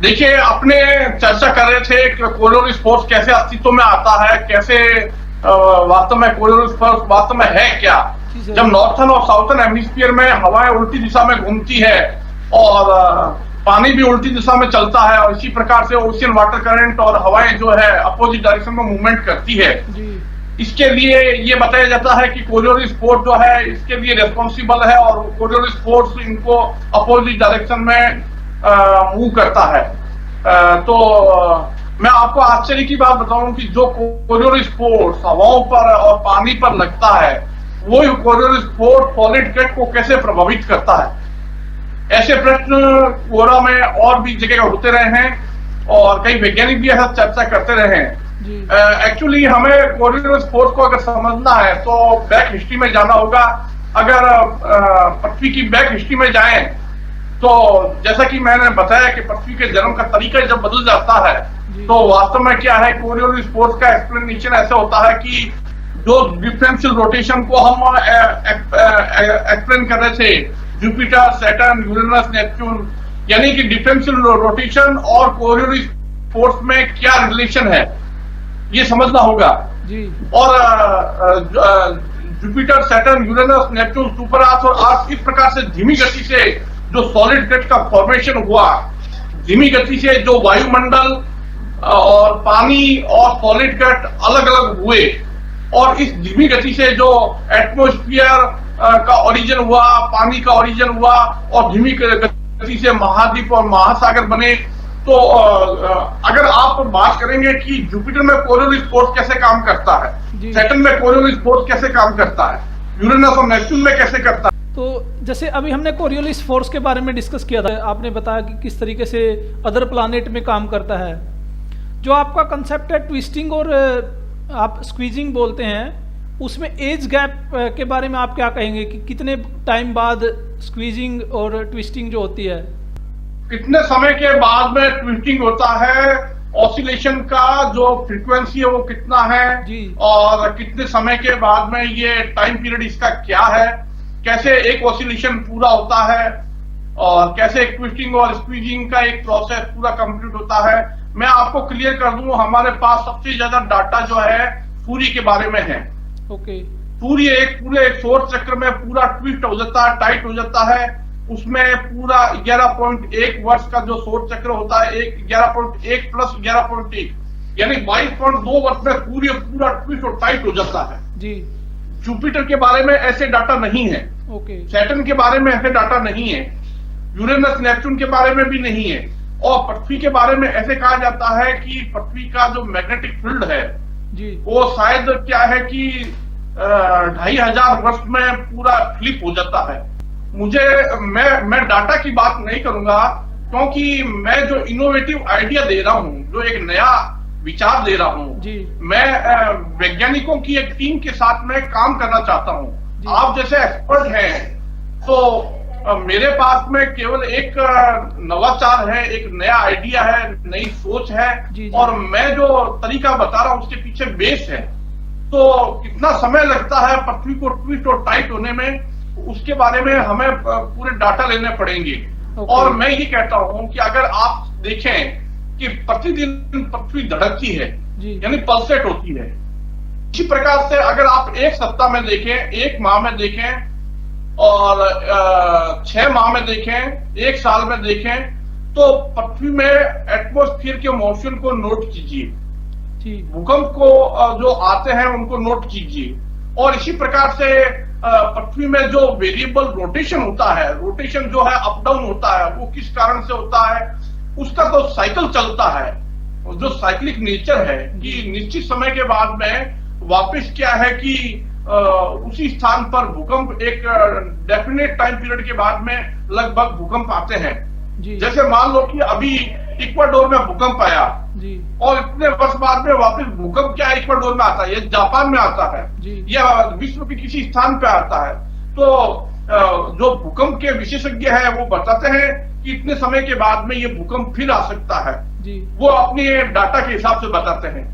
देखिए, अपने चर्चा कर रहे थे कि कोरिडोर स्पोर्ट्स कैसे अस्तित्व में आता है, कैसे वास्तव में कोरिडोर स्पोर्ट्स वास्तव में है क्या। जब नॉर्थन और साउथर्न हेमिस्फीयर में हवाएं उल्टी दिशा में घूमती है और पानी भी उल्टी दिशा में चलता है, और इसी प्रकार से ओशियन वाटर करंट और हवाएं जो है अपोजिट डायरेक्शन में मूवमेंट करती है, इसके लिए ये बताया जाता है कि कोरिडोर स्पोर्ट जो है इसके लिए रेस्पॉन्सिबल है, और कोरिडोर स्पोर्ट्स इनको अपोजिट डायरेक्शन में मूव करता है। तो मैं आपको आश्चर्य की बात बताऊं कि जो कोरिडोर स्पोर्ट्स हवाओं पर और पानी पर लगता है, वो कोरिडोर स्पोर्ट सॉलिड कट को कैसे प्रभावित करता है। ऐसे प्रश्न कोरा में और भी जगह होते रहे हैं और कई वैज्ञानिक भी ऐसा चर्चा करते रहे हैं। एक्चुअली हमें कोरिडोर स्पोर्ट्स को अगर समझना है तो बैक हिस्ट्री में जाना होगा। अगर पृथ्वी की बैक हिस्ट्री में जाएं तो जैसा कि मैंने बताया कि पृथ्वी के जन्म का तरीका जब बदल जाता है तो वास्तव में क्या है, कोरिडोर स्पोर्ट्स का एक्सप्लेनेशन ऐसा होता है कि जो डिफरेंशियल रोटेशन को हम एक्सप्लेन कर रहे थे, जुपिटर, सैटर्न, यूरेनस, नेपच्यून, यानी कि डिफरेंशियल रोटेशन और कोरिडोर स्पोर्ट्स में क्या रिलेशन है, ये समझना होगा। और Jupiter, Saturn, Uranus, Neptune, super अर्थ और अर्थ इस प्रकार से धीमी गति से जो सॉलिड कट का फॉर्मेशन हुआ, धीमी गति से जो वायुमंडल और पानी और सॉलिड कट अलग अलग हुए, और इस धीमी गति से जो एटमॉस्फेयर का ओरिजिन हुआ, पानी का ओरिजिन हुआ, और धीमी गति से महाद्वीप और महासागर बने। तो अगर आप बात करेंगे कि जुपिटर में कोरिडोर स्पोर्ट्स कैसे काम करता है, सैटर्न में कोरिडोर स्पोर्ट्स कैसे काम करता है, यूरेनस और नेपच्यून में कैसे करता है। तो जैसे अभी हमने कोरियोलिस फोर्स के बारे में डिस्कस किया था, आपने बताया कि किस तरीके से अदर प्लानेट में काम करता है। जो आपका कंसेप्ट है ट्विस्टिंग और आप स्क्वीजिंग बोलते हैं, उसमें एज गैप के बारे में आप क्या कहेंगे कि कितने टाइम बाद स्क्वीजिंग और ट्विस्टिंग जो होती है, कितने समय के बाद में ट्विस्टिंग होता है, ऑसिलेशन का जो फ्रीक्वेंसी है वो कितना है, और कितने समय के बाद में ये टाइम पीरियड इसका क्या है, कैसे एक ऑसिलेशन पूरा होता है, और कैसे एक ट्विस्टिंग और स्क्वीजिंग का एक प्रोसेस पूरा कंप्लीट होता है। मैं आपको क्लियर कर दूं, हमारे पास सबसे ज्यादा डाटा जो है सूर्य के बारे में है। सूर्य पूरे एक सौर चक्र में पूरा ट्विस्ट हो जाता है, टाइट हो जाता है। उसमें पूरा 11.1 वर्ष का जो सौर चक्र होता है, 11.1 प्लस 11.1 यानी 22.2 वर्ष में सूर्य पूरा ट्विस्ट और टाइट हो जाता है। जुपिटर के बारे में ऐसे डाटा नहीं है, सैटर्न के बारे में ऐसे डाटा नहीं है, यूरेनस, नेपच्यून के बारे में भी नहीं है, और पृथ्वी के बारे में ऐसे कहा जाता है कि पृथ्वी का जो मैग्नेटिक फील्ड है वो शायद क्या है कि 2500 वर्ष में पूरा फ्लिप हो जाता है। मैं डाटा की बात नहीं करूंगा, क्योंकि मैं जो इनोवेटिव आइडिया दे रहा हूं, जो एक नया विचार दे रहा हूं, मैं वैज्ञानिकों की एक टीम के साथ में काम करना चाहता हूं। आप जैसे एक्सपर्ट हैं तो मेरे पास में केवल एक नवाचार है, एक नया आइडिया है, नई सोच है, और मैं जो तरीका बता रहा हूं उसके पीछे बेस है। तो कितना समय लगता है पृथ्वी को ट्विस्ट और टाइट होने में, उसके बारे में हमें पूरे डाटा लेने पड़ेंगे। और मैं ये कहता हूं कि अगर आप देखें कि प्रतिदिन पृथ्वी धड़कती है, यानी पल्सेट होती है, इसी प्रकार से अगर आप एक सप्ताह में देखें, एक माह में देखें, और 6 माह में देखें, एक साल में देखें, तो पृथ्वी में एटमॉस्फेयर के मोशन को नोट कीजिए, भूकंप को जो आते हैं उनको नोट कीजिए, और इसी प्रकार से पृथ्वी में जो वेरिएबल रोटेशन होता है, रोटेशन जो है अप डाउन होता है, वो किस कारण से होता है, उसका तो साइकिल चलता है, जो साइक्लिक नेचर है कि निश्चित समय के बाद में वापस क्या है कि उसी स्थान पर भूकंप एक डेफिनेट टाइम पीरियड के बाद में लगभग भूकंप आते हैं। जैसे मान लो कि अभी इक्वाडोर में भूकंप आया, और इतने वर्ष बाद में वापस भूकंप क्या इक्वाडोर में आता है, ये जापान में आता है, या विश्व के किसी स्थान पे आता है। तो जो भूकंप के विशेषज्ञ है वो बताते हैं कि इतने समय के बाद में ये भूकंप फिर आ सकता है, वो अपने डाटा के हिसाब से बताते हैं।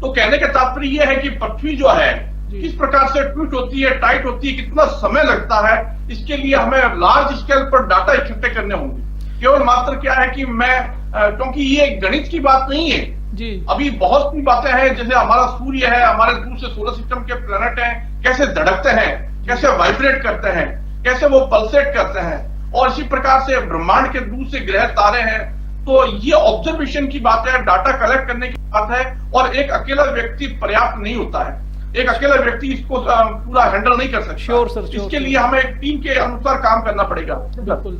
तो कहने का तात्पर्य यह है कि पृथ्वी जो है किस प्रकार से ट्विस्ट होती है, टाइट होती है, कितना समय लगता है, इसके लिए हमें लार्ज स्केल पर डाटा इकट्ठे करने होंगे। केवल मात्र क्या है कि मैं क्योंकि ये गणित की बात नहीं है जी, अभी बहुत सी बातें हैं, जैसे हमारा सूर्य है, हमारे दूसरे सोलर सिस्टम के प्लैनेट हैं, कैसे धड़कते हैं, कैसे वाइब्रेट करते हैं, कैसे वो पल्सेट करते हैं, और इसी प्रकार से ब्रह्मांड के दूसरे ग्रह तारे हैं। तो ये ऑब्जर्वेशन की बात है, डाटा कलेक्ट करने की बात है, और एक अकेला व्यक्ति पर्याप्त नहीं होता है, एक अकेला व्यक्ति इसको पूरा हैंडल नहीं कर सकता। श्योर सर, इसके लिए हमें एक टीम के अनुसार काम करना पड़ेगा। बिल्कुल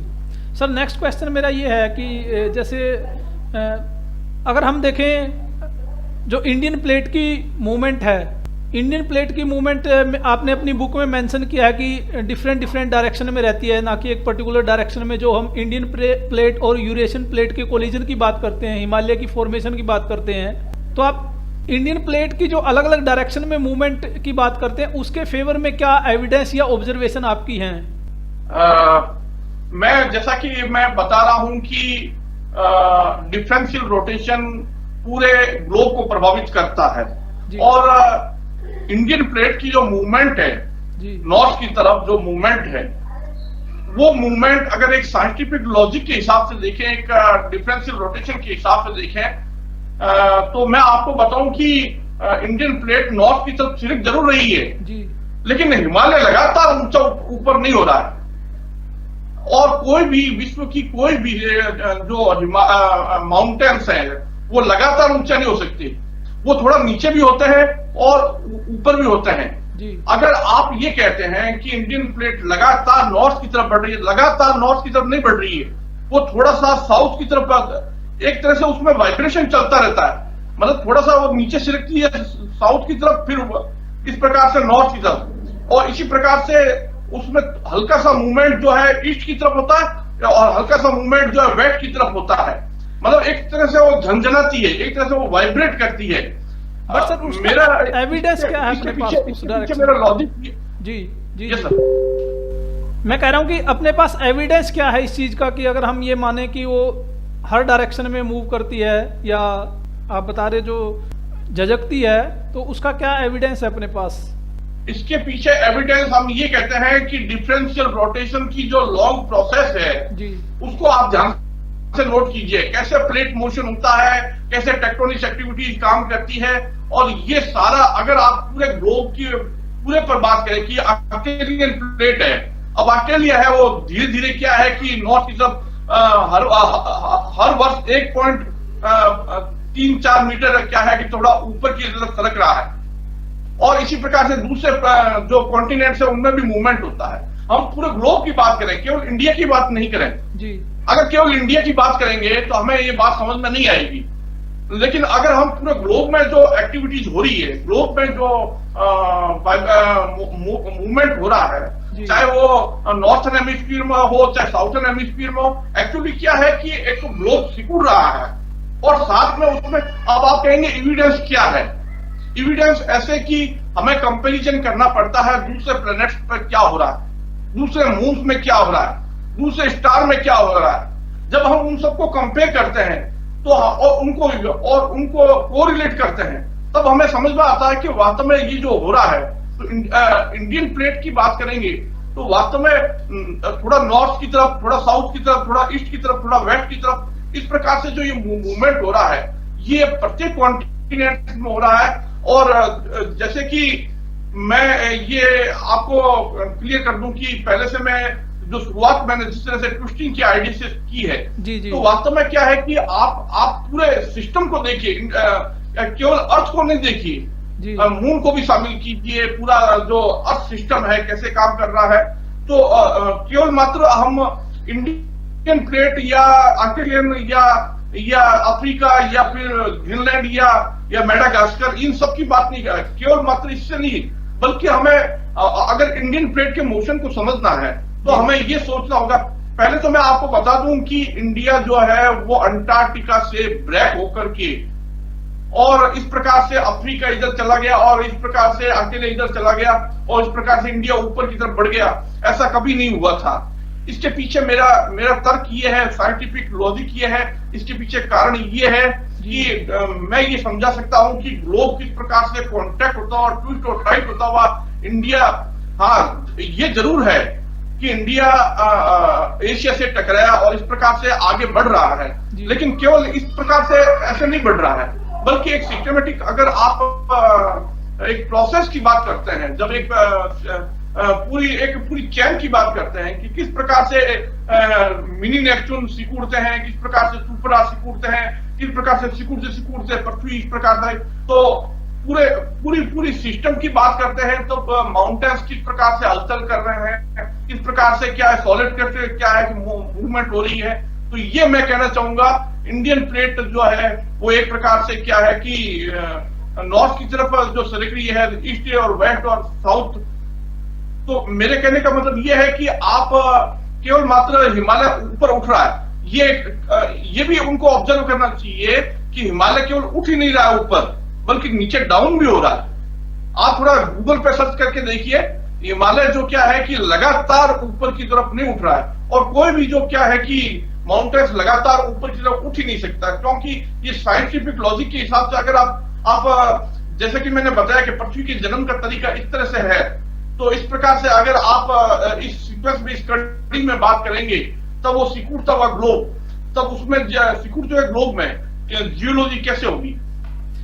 सर। नेक्स्ट क्वेश्चन मेरा ये है कि जैसे अगर हम देखें जो इंडियन प्लेट की मूवमेंट है, इंडियन प्लेट की मूवमेंट आपने अपनी बुक में मेंशन किया है कि डिफरेंट डायरेक्शन में रहती है, ना कि एक पर्टिकुलर डायरेक्शन में। जो हम इंडियन प्लेट और यूरेशियन प्लेट के कोलिजन की बात करते हैं, हिमालय की फॉर्मेशन की बात करते हैं, तो आप इंडियन प्लेट की जो अलग अलग डायरेक्शन में मूवमेंट की बात करते हैं, उसके फेवर में क्या एविडेंस या ऑब्जर्वेशन आपकी हैं? मैं जैसा कि मैं बता रहा हूं कि डिफरेंशियल रोटेशन पूरे ग्लोब को प्रभावित करता है, और इंडियन प्लेट की जो मूवमेंट है नॉर्थ की तरफ, जो मूवमेंट है, वो मूवमेंट अगर एक साइंटिफिक लॉजिक के हिसाब से देखें, एक डिफरेंशियल रोटेशन के हिसाब से देखें, तो मैं आपको बताऊं कि इंडियन प्लेट नॉर्थ की तरफ सिर्फ जरूर रही है जी, लेकिन हिमालय लगातार ऊंचा ऊपर नहीं हो रहा है, और कोई भी विश्व की कोई भी जो माउंटेन्स हैं वो लगातार ऊंचा नहीं हो सकते, वो थोड़ा नीचे भी होते हैं और ऊपर भी होते हैं जी। अगर आप ये कहते हैं कि इंडियन प्लेट लगातार नॉर्थ की तरफ बढ़ रही है, लगातार नॉर्थ की तरफ नहीं बढ़ रही है, वो थोड़ा सा साउथ की तरफ, एक तरह से उसमें वाइब्रेशन चलता रहता है, मतलब थोड़ा सा वो नीचे सिरकती है साउथ की तरफ, फिर इस प्रकार से नॉर्थ की तरफ, और इसी प्रकार से उसमें हल्का सा मूवमेंट जो है ईस्ट की तरफ होता है, और हल्का सा मूवमेंट जो है वेस्ट की तरफ होता है, मतलब एक तरह से वो झंझनाती है, एक तरह से वो वाइब्रेट करती है। बट सर मेरा एविडेंस क्या है अपने पास उस डायरेक्शन? मेरा लॉजिक जी जी जी सर, मैं कह रहा हूं कि अपने पास एविडेंस क्या है इस चीज का, कि अगर हम ये माने कि वो हर डायरेक्शन में मूव करती है, या आप बता रहे जो झजकती है, तो उसका क्या एविडेंस है अपने पास? इसके पीछे एविडेंस हम ये कहते हैं कि डिफरेंशियल रोटेशन की जो लॉन्ग प्रोसेस है जी, उसको आप ध्यान से नोट कीजिए, कैसे प्लेट मोशन होता है, कैसे टेक्टोनिक एक्टिविटीज काम करती है, और ये सारा अगर आप पूरे ग्लोब की पूरे पर बात करें कि ऑस्ट्रेलियन प्लेट है, अब ऑस्ट्रेलिया है वो धीरे धीरे क्या है कि नॉर्थ की तरफ हर वर्ष 1.34 मीटर क्या है कि थोड़ा ऊपर की तरफ सरक रहा है, और इसी प्रकार से दूसरे जो कॉन्टिनेंट्स है उनमें भी मूवमेंट होता है। हम पूरे ग्लोब की बात करें, केवल इंडिया की बात नहीं करें जी। अगर केवल इंडिया की बात करेंगे तो हमें ये बात समझ में नहीं आएगी, लेकिन अगर हम पूरे ग्लोब में जो एक्टिविटीज हो रही है, ग्लोब में जो मूवमेंट हो रहा है, चाहे वो नॉर्थन हेमिस्फीयर में हो चाहे साउथर्न हेमिस्फीयर में हो, एक्चुअली क्या है कि एक तो ग्लोब सिकुड़ रहा है, और साथ में उसमें अब आप कहेंगे एविडेंस क्या है? एविडेंस ऐसे कि हमें कंपैरिजन करना पड़ता है दूसरे प्लैनेट्स पर क्या हो रहा है, दूसरे मून्स में क्या हो रहा है, दूसरे स्टार में क्या हो रहा है। जब हम उन सबको कंपेयर करते हैं तो और उनको कोरिलेट करते हैं, तब हमें समझ में आता है कि वास्तव में ये जो हो रहा है, तो इंडियन प्लेट की बात करेंगे तो वास्तव में थोड़ा नॉर्थ की तरफ, थोड़ा साउथ की तरफ, थोड़ा ईस्ट की तरफ, थोड़ा वेस्ट की तरफ, इस प्रकार से जो ये मूवमेंट हो रहा है, ये प्रत्येक कॉन्टिनेंट में हो रहा है। और जैसे कि मैं ये आपको क्लियर कर दूं कि पहले से मैं जो शुरुआत मैंने जिस तरह से ट्विस्टिंग की आइडिया से की है जी, तो वास्तव में क्या है कि आप पूरे सिस्टम को देखिए, केवल अर्थ को नहीं देखिए, मून को भी शामिल कीजिए, पूरा जो अर्थ सिस्टम है कैसे काम कर रहा है। तो केवल मात्र हम इंडियन प्लेट या ऑस्ट्रेलियन या अफ्रीका या फिर ग्रीनलैंड या मेडागास्कर, इन सब की बात नहीं कर रहे, केवल मात्र इससे नहीं, बल्कि हमें अगर इंडियन प्लेट के मोशन को समझना है तो हमें ये सोचना होगा। पहले तो मैं आपको बता दूं कि इंडिया जो है वो अंटार्कटिका से ब्रेक होकर के और इस प्रकार से अफ्रीका इधर चला गया, और इस प्रकार से ऑस्ट्रेलिया इधर चला गया, और इस प्रकार से इंडिया ऊपर की तरफ बढ़ गया, ऐसा कभी नहीं हुआ था। इसके पीछे मेरा तर्क ये है, साइंटिफिक लॉजिक ये है, इसके पीछे कारण ये है कि मैं ये समझा सकता हूं कि ग्लोब किस प्रकार से कॉन्टैक्ट होता हुआ, ट्विस्ट और टाइट होता हुआ इंडिया, हाँ ये जरूर है कि इंडिया एशिया से टकराया और इस प्रकार से आगे बढ़ रहा है, लेकिन केवल इस प्रकार से ऐसे नहीं बढ़ रहा है, बल्कि एक सिस्टमेटिक, अगर आप एक प्रोसेस की बात करते हैं, जब एक पूरी चैन की बात करते हैं कि किस प्रकार से मिनी नेपच्यून सिकुड़ते हैं, किस प्रकार से सुपरा सिकुड़ते हैं, किस प्रकार से सिकुड़ते पृथ्वी इस प्रकार से, तो पूरी सिस्टम की बात करते हैं, तो माउंटेन्स किस प्रकार से हलचल कर रहे हैं, किस प्रकार से क्या है सॉलिड क्या है मूवमेंट हो रही है। तो ये मैं कहना चाहूंगा, इंडियन प्लेट जो है वो एक प्रकार से क्या है कि नॉर्थ की तरफ जो सरक रही है, ईस्ट और वेस्ट और साउथ। तो मेरे कहने का मतलब ये है कि आप केवल मात्र हिमालय ऊपर उठ रहा है, ये भी उनको ऑब्जर्व करना चाहिए कि हिमालय केवल उठ ही नहीं रहा है ऊपर, बल्कि नीचे डाउन भी हो रहा है। आप थोड़ा गूगल पे सर्च करके देखिए, हिमालय जो क्या है कि लगातार ऊपर की तरफ नहीं उठ रहा है, और कोई भी जो क्या है कि माउंटेन्स लगातार ऊपर की तरफ उठ ही नहीं सकता, क्योंकि ये साइंटिफिक लॉजिक के हिसाब से अगर आप जैसे कि मैंने बताया कि पृथ्वी के जन्म का तरीका इस तरह से है, तो इस प्रकार से अगर आप इस सीक्वेंस बेस्ड स्टडी में बात करेंगे, तब वो सिकुड़ता हुआ ग्लोब, तब उसमें सिकुड़ते हुए ग्लोब में जियोलॉजी कैसे होगी,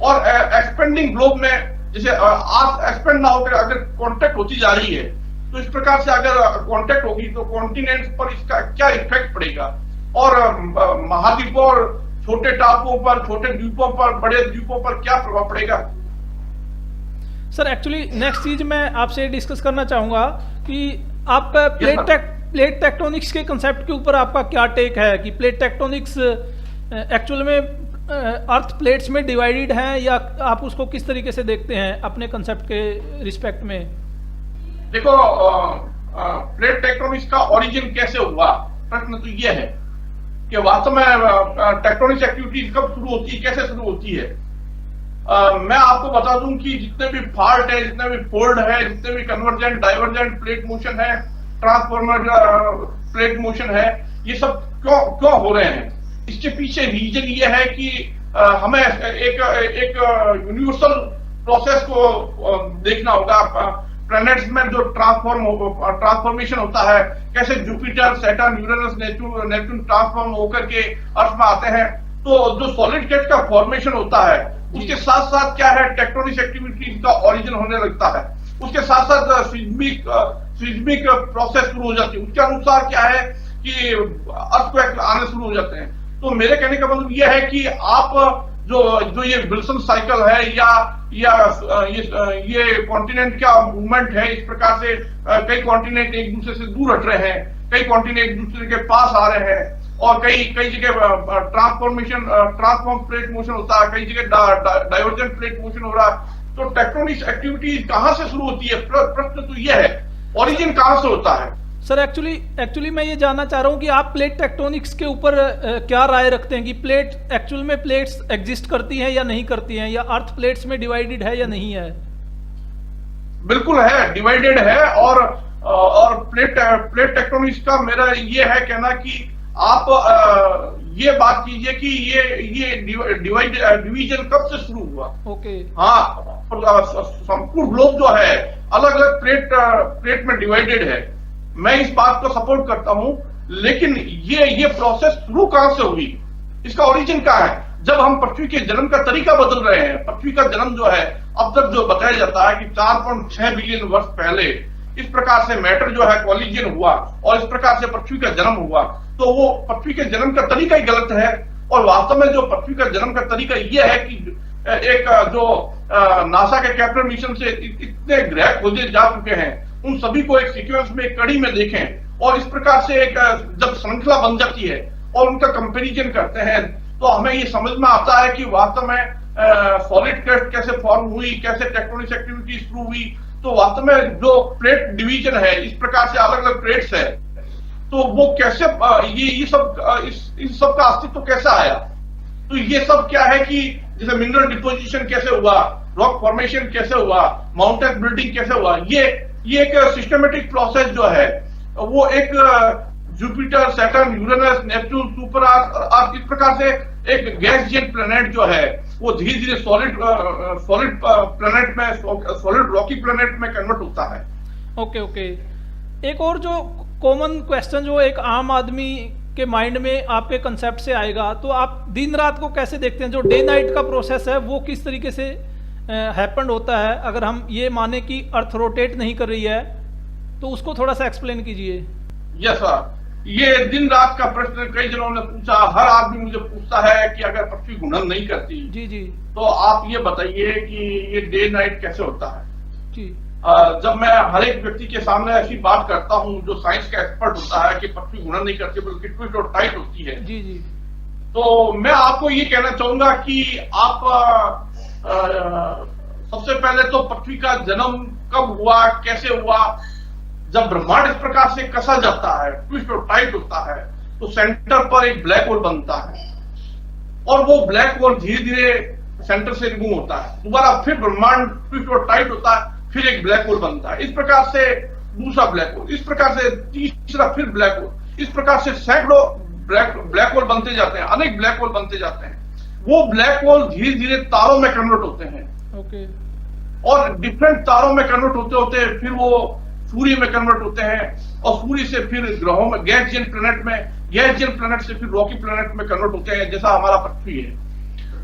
और एक्सपेंडिंग ग्लोब में जैसे अर्थ एक्सपेंड ना होकर अगर कांटेक्ट होती जा रही है, तो इस प्रकार से अगर कांटेक्ट होगी तो कॉन्टिनेंट्स पर इसका क्या इफेक्ट पड़ेगा, और महाद्वीपों और छोटे टापुओं पर, छोटे द्वीपों पर, बड़े द्वीपों पर क्या प्रभाव पड़ेगा। सर एक्चुअली नेक्स्ट चीज मैं आपसे डिस्कस करना चाहूंगा कि आप प्लेट टेक्टोनिक्स के कंसेप्ट के ऊपर आपका क्या टेक है, कि प्लेट टेक्टोनिक्स एक्चुअल में अर्थ प्लेट्स में डिवाइडेड हैं, या आप उसको किस तरीके से देखते हैं अपने कंसेप्ट के रिस्पेक्ट में। देखो, प्लेट टेक्टोनिक्स का ओरिजिन कैसे हुआ, प्रश्न तो यह है कि वास्तव में टेक्टोनिक्स एक्टिविटीज कब शुरू होती है, कैसे शुरू होती है। मैं आपको बता दूं कि जितने भी फॉल्ट है, जितने भी फोल्ड है, जितने भी कन्वर्जेंट डाइवर्जेंट प्लेट मोशन है, ट्रांसफॉर्मर प्लेट मोशन है, ये सब क्यों हो रहे हैं, इसके पीछे रीजन ये है कि हमें एक यूनिवर्सल प्रोसेस को देखना होगा। प्लैनेट्स में जो ट्रांसफॉर्मेशन होता है, कैसे Jupiter, Saturn, Uranus, Neptune transform होकर के अर्थ में आते हैं, तो जो सॉलिड स्टेट का फॉर्मेशन होता है, उसके साथ साथ क्या है टेक्टोनिक एक्टिविटीज का ओरिजिन होने लगता है, उसके साथ साथ सिस्मिक प्रोसेस शुरू हो जाती है, उसके अनुसार क्या है कि अर्थक्वेक आने शुरू हो जाते हैं। तो मेरे कहने का मतलब यह है कि आप जो ये विल्सन साइकिल है, या ये कॉन्टिनेंट का मूवमेंट है, इस प्रकार से कई कॉन्टिनेंट एक दूसरे से दूर हट रहे हैं, कई कॉन्टिनेंट एक दूसरे के पास आ रहे हैं, और कई जगह ट्रांसफॉर्म प्लेट मोशन होता है, कई जगह डाइवर्जेंट प्लेट मोशन हो रहा है। तो टेक्टोनिक एक्टिविटी कहां से शुरू होती है, प्रश्न तो यह है, ओरिजिन कहां से होता है। सर एक्चुअली मैं ये जानना चाह रहा हूँ कि आप प्लेट टेक्टोनिक्स के ऊपर क्या राय रखते हैं, कि प्लेट एक्चुअल में प्लेट्स एग्जिस्ट करती हैं या नहीं करती हैं, या अर्थ प्लेट्स में डिवाइडेड है या नहीं है। बिल्कुल है, डिवाइडेड है, और प्लेट टेक्टोनिक्स का मेरा ये है कहना कि आप ये बात कीजिए कि ये डिवीजन कब से शुरू हुआ। ओके। हाँ, संपूर्ण ग्लोब जो है अलग अलग प्लेट में डिवाइडेड है, मैं इस बात को सपोर्ट करता हूं, लेकिन ये प्रोसेस शुरू कहां से हुई, इसका ओरिजिन क्या है। जब हम पृथ्वी के जन्म का तरीका बदल रहे हैं, पृथ्वी का जन्म जो है अब तक जो बताया जाता है कि 4.6 बिलियन वर्ष पहले इस प्रकार से मैटर जो है कॉलिजन हुआ, और इस प्रकार से पृथ्वी का जन्म हुआ, तो वो पृथ्वी के जन्म का तरीका ही गलत है। और वास्तव में जो पृथ्वी का जन्म का तरीका यह है कि एक जो नासा के कैप्टर मिशन से इतने ग्रह खोजे जा चुके हैं, उन सभी को एक सीक्वेंस में, एक कड़ी में देखें, और इस प्रकार से एक जब श्रृंखला बन जाती है और उनका कंपैरिजन करते हैं, तो हमें ये समझ में आता है कि वास्तव में सॉलिड क्रेस्ट कैसे फॉर्म हुई, कैसे टेक्टोनिक एक्टिविटी शुरू हुई। तो वास्तव में जो प्लेट डिवीजन है, इस प्रकार से अलग अलग प्लेट्स है, तो वो कैसे ये सब इस सब का अस्तित्व कैसे आया। तो ये सब क्या है कि जैसे मिनरल डिपोजिशन कैसे हुआ, रॉक फॉर्मेशन कैसे हुआ, माउंटेन बिल्डिंग कैसे हुआ, ये एक सिस्टमेटिक प्रोसेस जो है, वो एक Jupiter, Saturn, Uranus, Neptune, super अर्थ, इस प्रकार से एक गैस जेट प्लैनेट जो है वो धीरे धीरे सॉलिड प्लैनेट में, सॉलिड रॉकी प्लैनेट में कन्वर्ट होता है। ओके। एक और जो कॉमन क्वेश्चन जो एक आम आदमी के माइंड में आपके कंसेप्ट से आएगा, तो आप दिन रात को कैसे देखते हैं? जो डे नाइट का प्रोसेस है वो किस तरीके से हैपन होता है? अगर हम ये माने कि अर्थ रोटेट नहीं कर रही है तो उसको थोड़ा सा एक्सप्लेन कीजिए। यस सर, ये दिन रात का प्रश्न कई जनों ने पूछा, हर आदमी मुझे पूछता है कि अगर पृथ्वी घूर्णन नहीं करती जी जी तो आप ये बताइए कि ये डे नाइट कैसे होता है जी। जब मैं हर एक व्यक्ति के सामने ऐसी बात करता हूँ जो साइंस का एक्सपर्ट होता है कि पृथ्वी घूर्णन नहीं करती बल्कि ट्विस्ट और टाइट होती है, जी जी, तो मैं आपको ये कहना चाहूंगा कि आप सबसे पहले तो पृथ्वी का जन्म कब हुआ, कैसे हुआ? जब ब्रह्मांड इस प्रकार से कसा जाता है, ट्विस्ट और टाइट होता है, तो सेंटर पर एक ब्लैक होल बनता है और वो ब्लैक होल धीरे धीरे सेंटर से रिमूव होता है, दोबारा फिर ब्रह्मांड ट्विस्ट और टाइट होता है, फिर एक ब्लैक होल बनता है, इस प्रकार से दूसरा ब्लैक होल, इस प्रकार से तीसरा फिर ब्लैक होल, इस प्रकार से सैकड़ों ब्लैक होल बनते जाते हैं, अनेक ब्लैक होल बनते जाते हैं। वो ब्लैक होल धीरे धीरे तारों में कन्वर्ट होते हैं। ओके। और डिफरेंट तारों में कन्वर्ट होते होते फिर वो सूर्य में कन्वर्ट होते हैं और सूर्य से फिर ग्रहों में, गैसियन प्लैनेट में, गैसियन प्लैनेट से फिर रॉकी प्लैनेट में कन्वर्ट होते हैं, जैसा हमारा पृथ्वी है।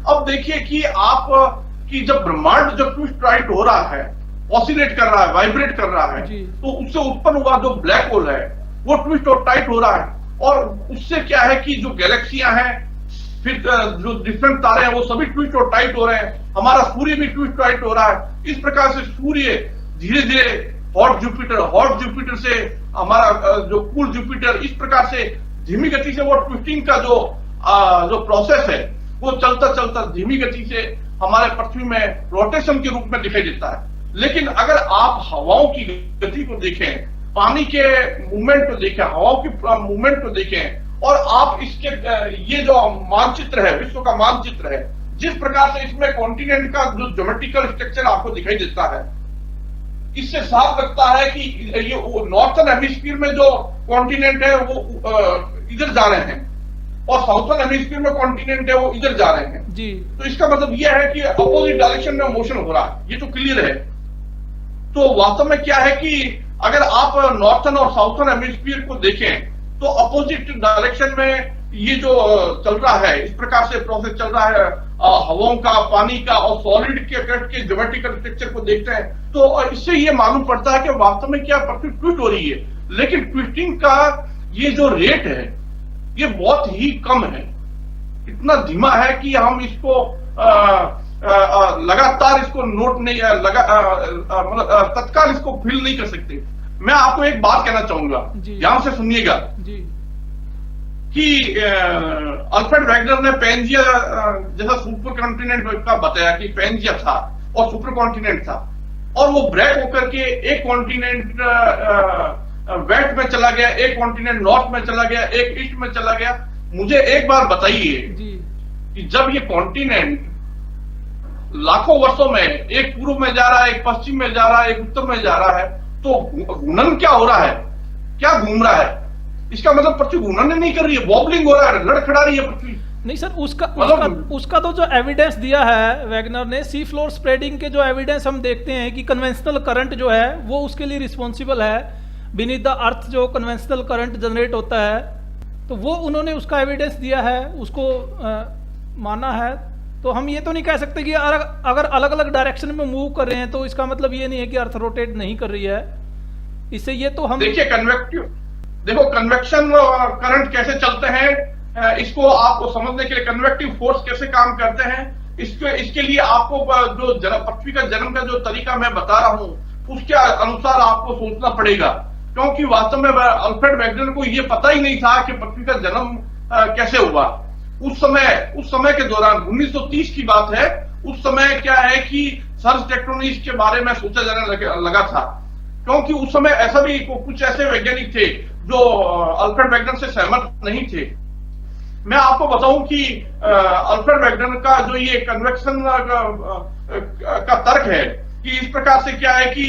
अब देखिए कि आप कि जब ब्रह्मांड जब ट्विस्ट टाइट हो रहा है, ऑसिलेट कर रहा है, वाइब्रेट कर रहा है, तो उससे उत्पन्न हुआ जो ब्लैक होल है वो ट्विस्ट और टाइट हो रहा है और उससे क्या है कि जो गैलेक्सियां हैं, फिर जो डिफरेंट तारे हैं वो सभी ट्विस्ट और टाइट हो रहे हैं, हमारा सूर्य भी ट्विस्ट टाइट हो रहा है। इस प्रकार से सूर्य धीरे धीरे हॉट जुपिटर से हमारा जो कूल जुपिटर, इस प्रकार से धीमी गति से वो ट्विस्टिंग का जो प्रोसेस है वो चलता चलता धीमी गति से हमारे पृथ्वी में रोटेशन के रूप में दिखाई देता है। लेकिन अगर आप हवाओं की गति को देखें, पानी के मूवमेंट को देखें, हवाओं की मूवमेंट को देखें और आप इसके ये जो मानचित्र है, विश्व का मानचित्र है, जिस प्रकार से इसमें कॉन्टिनेंट का जो ज्योमेट्रिकल स्ट्रक्चर आपको दिखाई देता है, इससे साफ लगता है कि ये नॉर्थर्न हेमिस्फीयर में जो कॉन्टिनेंट है वो इधर जा रहे हैं और साउथर्न हेमिस्फीयर में कॉन्टिनेंट है वो इधर जा रहे हैं जी। तो इसका मतलब यह है कि अपोजिट डायरेक्शन में मोशन हो रहा है, ये तो क्लियर है। तो वास्तव में क्या है कि अगर आप नॉर्थर्न और साउथर्न हेमिस्फीयर को देखें तो अपोजिट डायरेक्शन में ये जो चल रहा है, इस प्रकार से प्रोसेस चल रहा है हवाओं का, पानी का और सॉलिड के ज्योमेट्रिकल स्ट्रक्चर को देखते हैं तो इससे ये मालूम पड़ता है कि वास्तव में क्या पृथ्वी ट्विस्ट हो रही है। लेकिन ट्विस्टिंग का ये जो रेट है ये बहुत ही कम है, इतना धीमा है कि हम इसको लगातार इसको नोट नहीं मतलब तत्काल इसको फील नहीं कर सकते। मैं आपको एक बात कहना चाहूंगा, ध्यान से सुनिएगा कि अल्फ्रेड वैगनर ने पैंजिया जैसा सुपर कॉन्टिनेंट का बताया कि पैंजिया था और सुपर कॉन्टिनेंट था और वो ब्रेक होकर के एक कॉन्टिनेंट वेस्ट में चला गया, एक कॉन्टिनेंट नॉर्थ में चला गया, एक ईस्ट में चला गया। मुझे एक बार बताइए कि जब ये कॉन्टिनेंट लाखों वर्षों में एक पूर्व में जा रहा है, एक पश्चिम में जा रहा है, एक उत्तर में जा रहा है, तो घूर्णन क्या हो रहा है, क्या घूम रहा है? इसका मतलब पृथ्वी घूर्णन नहीं कर रही है, वॉबलिंग हो रहा है, लड़खड़ा रही है पृथ्वी। नहीं सर, उसका तो जो एविडेंस दिया है वैगनर ने, सी फ्लोर स्प्रेडिंग के जो एविडेंस हम देखते हैं कि कन्वेंशनल करंट जो है वो उसके लिए रिस्पॉन्सिबल है, बीनीथ द अर्थ जो कन्वेंशनल करंट जनरेट होता है, तो वो उन्होंने उसका एविडेंस दिया है, उसको माना है। तो हम ये तो नहीं कह सकते कि अगर अलग अलग डायरेक्शन में मूव कर रहे हैं तो इसका मतलब ये नहीं है कि अर्थ रोटेट नहीं कर रही है। इससे ये तो हम देखिए देखो कन्वेक्शन करंट कैसे चलते हैं, इसको आपको समझने के लिए कन्वेक्टिव फोर्स कैसे काम करते हैं, इसके लिए आपको जो पृथ्वी का जन्म का जो तरीका मैं बता रहा हूं उसके अनुसार आपको सोचना पड़ेगा, क्योंकि वास्तव में अल्फ्रेड वैगनर को यह पता ही नहीं था कि पृथ्वी का जन्म कैसे हुआ। उस समय के दौरान 1930 की बात है, उस समय क्या है कि सर्च टेक्टोनिक्स के बारे में सोचा जाने लगा था, क्योंकि उस समय ऐसा भी कुछ ऐसे वैज्ञानिक थे जो अल्फ्रेड वैगनर से सहमत नहीं थे। मैं आपको बताऊं कि अल्फ्रेड वैगनर का जो ये कन्वेक्शन का तर्क है कि इस प्रकार से क्या है कि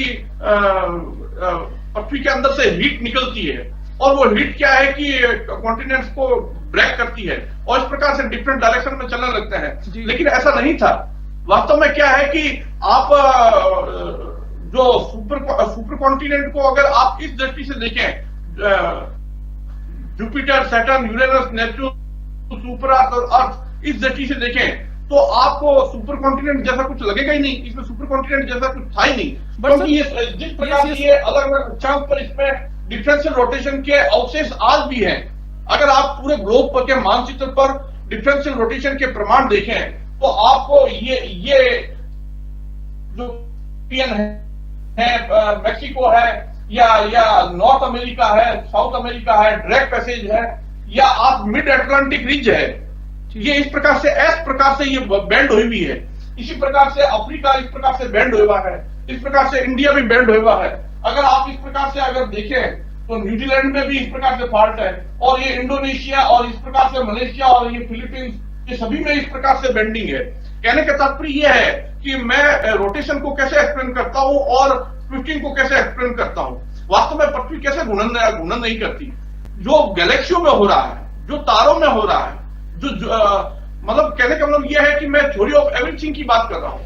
पृथ्वी के अंदर से हीट निकलती है और वो हीट क्या है कि कॉन्टिनेंट्स को ब्रेक करती है और इस प्रकार से डिफरेंट डायरेक्शन में चलने लगते हैं। लेकिन ऐसा नहीं था। वास्तव में क्या है कि आप जो सुपर कॉन्टिनेंट को अगर आप इस दृष्टि से देखें, जुपिटर, सैटर्न, यूरेनस, नेपच्यून, सुपरास और अर्थ इस दृष्टि से देखें तो आपको सुपर कॉन्टिनेंट जैसा कुछ लगेगा ही नहीं, इसमें सुपर कॉन्टिनेंट जैसा कुछ था ही नहीं, क्योंकि ये जिस प्रकार से ये अलग अलग चांद पर इसमें डिफरेंशियल रोटेशन के अवशेष आज भी हैं। अगर आप पूरे ग्लोब पर के मानचित्र पर डिफरेंशियल रोटेशन के प्रमाण देखें तो आपको ये जो है मैक्सिको है या नॉर्थ अमेरिका है, साउथ अमेरिका है, ड्रैक पैसेज है, या आप मिड अटलांटिक रिज है, ये इस प्रकार से ये बेंड हुई हुई है। इसी प्रकार से अफ्रीका इस प्रकार से बेंड हुआ है, इस प्रकार से इंडिया भी बेंड हुआ है। अगर आप इस प्रकार से अगर देखें तो न्यूजीलैंड में भी इस प्रकार से फॉल्ट है, और ये इंडोनेशिया और इस प्रकार से मलेशिया और ये फिलीपींस, ये सभी में इस प्रकार से बेंडिंग है। कहने का तात्पर्य यह है कि मैं रोटेशन को कैसे एक्सप्लेन करता हूं और ट्विस्टिंग को कैसे एक्सप्लेन करता हूं। वास्तव में पृथ्वी कैसे घूर्णन नहीं करती, जो गैलेक्सियों में हो रहा है, जो तारों में हो रहा है, मतलब कहने का मतलब यह है कि मैं थ्योरी ऑफ एवरीथिंग की बात कर रहा हूं।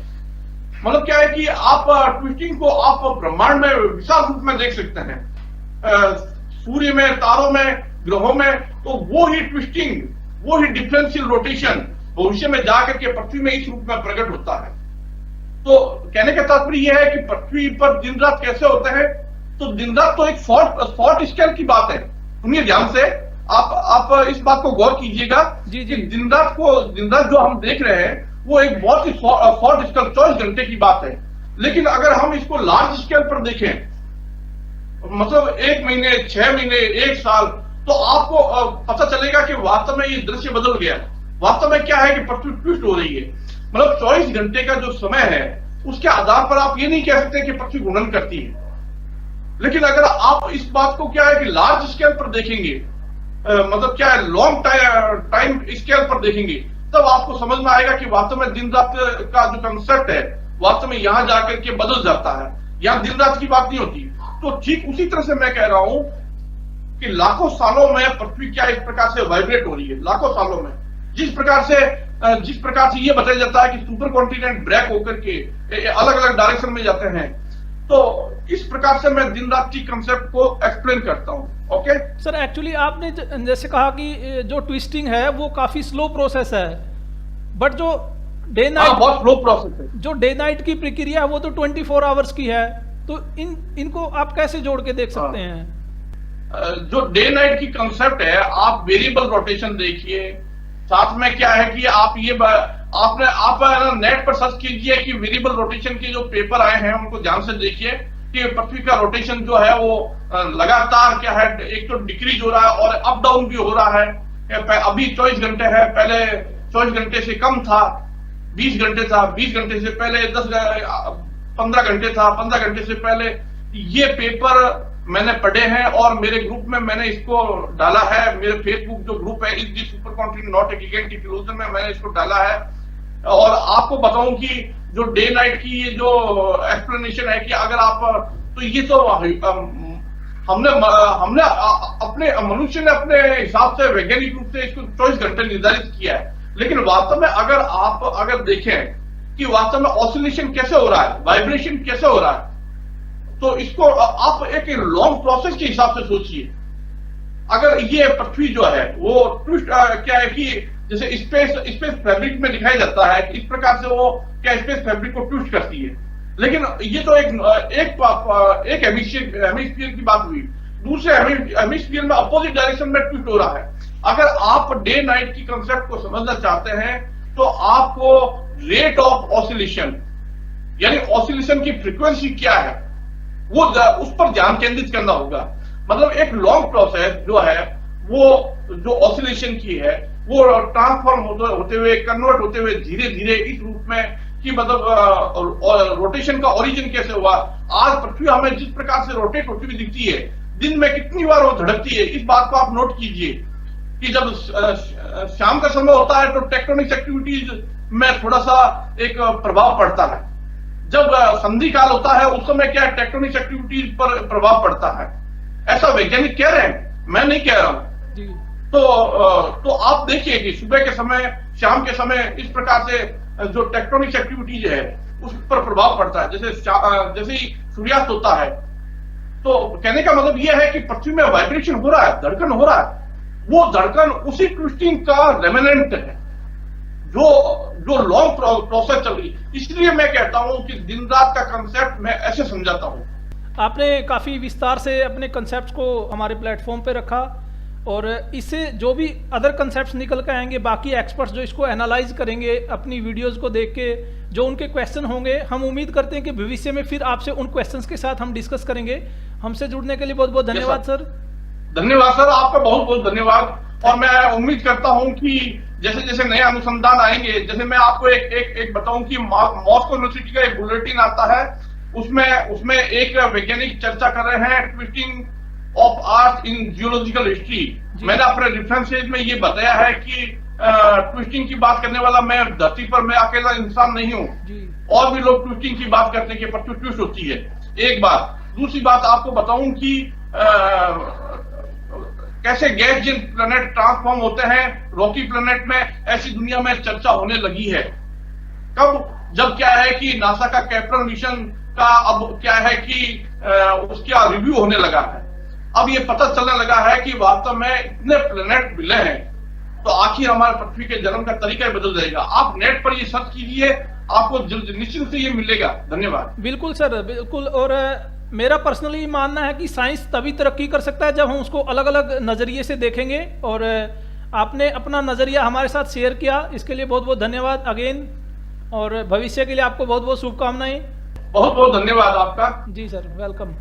मतलब क्या है कि आप ट्विस्टिंग को आप ब्रह्मांड में विशाल रूप में देख सकते हैं, सूर्य में, तारों में, ग्रहों में, तो वो ही ट्विस्टिंग, वो ही डिफरेंशियल रोटेशन भविष्य में जाकर के पृथ्वी में इस रूप में प्रकट होता है। तो कहने का तात्पर्य यह है कि पृथ्वी पर दिन रात कैसे होते हैं, तो दिन रात तो एक फॉल्ट स्केल की बात है। सुनिए ध्यान से, आप इस बात को गौर कीजिएगा कि दिन रात जो हम देख रहे हैं वो एक बहुत ही शॉर्ट स्केल 24 घंटे की बात है। लेकिन अगर हम इसको लार्ज स्केल पर देखें, मतलब 1 महीने, 6 महीने, 1 साल, तो आपको पता चलेगा कि वास्तव में ये दृश्य बदल गया। वास्तव में क्या है कि पृथ्वी ट्विस्ट हो रही है। मतलब 24 घंटे का जो समय है उसके आधार पर आप ये नहीं कह सकते कि पृथ्वी घूर्णन करती है। लेकिन अगर आप इस बात को क्या है कि लार्ज स्केल पर देखेंगे, मतलब क्या है लॉन्ग टाइम स्केल पर देखेंगे, तब आपको समझ में आएगा कि वास्तव में दिन रात का जो कंसेप्ट है वास्तव में यहां जाकर के बदल जाता है। यहां दिन रात की बात नहीं होती। तो ठीक उसी तरह से मैं कह रहा हूं कि लाखों सालों में पृथ्वी क्या इस प्रकार से वाइब्रेट हो रही है। लाखों सालों में जिस प्रकार से ये बताया जाता है कि सुपर कॉन्टिनेंट ब्रेक होकर के अलग अलग डायरेक्शन में जाते हैं, तो इस प्रकार से मैं दिन रात की कंसेप्ट को एक्सप्लेन करता हूं। ओके सर, एक्चुअली आपने जैसे कहा कि जो ट्विस्टिंग है वो काफी स्लो प्रोसेस है, बट जो डे नाइट बहुत स्लो प्रोसेस है, जो डे नाइट की प्रक्रिया है वो तो 24 आवर्स की है। तो इनको आप कैसे जोड़ के देख सकते हैं? जो डे नाइट की कंसेप्ट है, आप वेरिएबल रोटेशन देखिए, साथ में क्या है कि आप नेट पर सर्च कीजिए कि वेरिएबल रोटेशन के जो पेपर आए हैं उनको ध्यान से देखिए कि पृथ्वी का रोटेशन जो है वो लगातार क्या है, एक तो डिक्रीज हो रहा है और अप डाउन भी हो रहा है। अभी 24 घंटे है, पहले 24 घंटे से कम था, 20 घंटे था, 20 घंटे से पहले 15 घंटे था, 15 घंटे से पहले। ये पेपर मैंने पढ़े हैं और मेरे ग्रुप में मैंने इसको डाला है। मेरे फेसबुक जो ग्रुप है, is the super continent not a gigantic illusion में मैंने इसको डाला है। और आपको बताऊं कि जो डे नाइट की ये जो एक्सप्लेनेशन है कि अगर आप, तो ये तो हमने अपने मनुष्य ने अपने हिसाब से वैज्ञानिक रूप से इसको 24 घंटे निर्धारित किया है। लेकिन वास्तव में अगर देखें कि वास्तव में ऑसिलेशन कैसे हो रहा है, वाइब्रेशन कैसे हो रहा है, तो इसको आप एक लॉन्ग प्रोसेस के हिसाब से सोचिए। अगर ये पृथ्वी जो है वो ट्विस्ट क्या है कि जैसे स्पेस फैब्रिक में दिखाई जाता है, इस प्रकार से वो क्या स्पेस फैब्रिक को ट्विस्ट करती है। लेकिन ये तो एक हेमिस्फीयर की बात हुई, दूसरे हेमिस्फीयर में अपोजिट डायरेक्शन में ट्विस्ट हो रहा है। अगर आप डे नाइट की कंसेप्ट को समझना चाहते हैं तो आपको रेट ऑफ ऑसिलेशन यानी ऑसिलेशन की फ्रीक्वेंसी क्या है वो उस पर ध्यान केंद्रित करना होगा। मतलब एक लॉन्ग प्रोसेस जो है वो जो ऑसिलेशन की है वो ट्रांसफॉर्म होते हुए, कन्वर्ट होते हुए धीरे धीरे इस रूप में कि मतलब रोटेशन का ओरिजिन कैसे हुआ। आज पृथ्वी हमें जिस प्रकार से रोटेट होती हुई दिखती है, दिन में कितनी बार वो धड़कती है, इस बात को आप नोट कीजिए कि जब शाम का समय होता है तो टेक्टोनिक एक्टिविटीज में थोड़ा सा एक प्रभाव पड़ता है। जब संधि काल होता है उस समय क्या टेक्टोनिक एक्टिविटीज पर प्रभाव पड़ता है, ऐसा वैज्ञानिक कह रहे हैं, मैं नहीं कह रहा हूं। तो आप देखिए कि सुबह के समय, शाम के समय इस प्रकार से जो टेक्टोनिक एक्टिविटीज है उस पर प्रभाव पड़ता है। जैसे ही सूर्यास्त होता है तो कहने का मतलब यह है कि पृथ्वी में वाइब्रेशन हो रहा है, धड़कन हो रहा है, वो धड़कन उसी ट्विस्टिंग का रेमिनेंट है जो लॉन्ग प्रोसेस चल रही है। इसलिए मैं कहता हूं कि दिन रात का कंसेप्ट मैं ऐसे समझाता हूं। आपने काफी विस्तार से अपने कंसेप्ट को हमारे प्लेटफॉर्म पे रखा, और इससे जो भी अदर कंसेप्ट्स निकल के आएंगे, बाकी एक्सपर्ट्स जो इसको एनालाइज करेंगे अपनी वीडियोस को देख के, जो उनके क्वेश्चन होंगे, हम उम्मीद करते हैं कि भविष्य में फिर आपसे उन क्वेश्चंस के साथ हम डिस्कस करेंगे। हमसे जुड़ने के लिए बहुत बहुत धन्यवाद सर। धन्यवाद सर, आपका बहुत बहुत धन्यवाद। और मैं उम्मीद करता हूं कि जैसे जैसे नए अनुसंधान आएंगे, जैसे मैं आपको एक बताऊं कि मॉस्को यूनिवर्सिटी का एक बुलेटिन आता है, उसमें एक वैज्ञानिक चर्चा कर रहे हैं twisting of earth in geological history. मैंने अपने रेफरेंसेज में ये बताया है कि ट्विस्टिंग की बात करने वाला मैं धरती पर मैं अकेला इंसान नहीं हूं, और भी लोग ट्विस्टिंग की बात करते हैं कि पृथ्वी ट्विस्ट होती है। एक बात। दूसरी बात आपको बताऊं कि कैसे गैसियन प्लैनेट ट्रांसफॉर्म होते हैं रॉकी प्लैनेट में, ऐसी दुनिया में चर्चा होने लगी है। कब? जब क्या है कि नासा का कैप्टन मिशन का अब क्या है कि उसका रिव्यू होने लगा है। अब ये पता चलने लगा है कि वास्तव में इतने प्लैनेट मिले हैं, तो आखिर हमारे पृथ्वी के जन्म का तरीका ही बदल जाएगा। आप नेट पर ये सर्च कीजिए, आपको निश्चित से ये मिलेगा। धन्यवाद। बिल्कुल सर, बिल्कुल। और मेरा पर्सनली मानना है कि साइंस तभी तरक्की कर सकता है जब हम उसको अलग अलग नज़रिए से देखेंगे, और आपने अपना नज़रिया हमारे साथ शेयर किया, इसके लिए बहुत बहुत धन्यवाद अगेन, और भविष्य के लिए आपको बहुत बहुत शुभकामनाएं। बहुत बहुत धन्यवाद आपका। जी सर, वेलकम।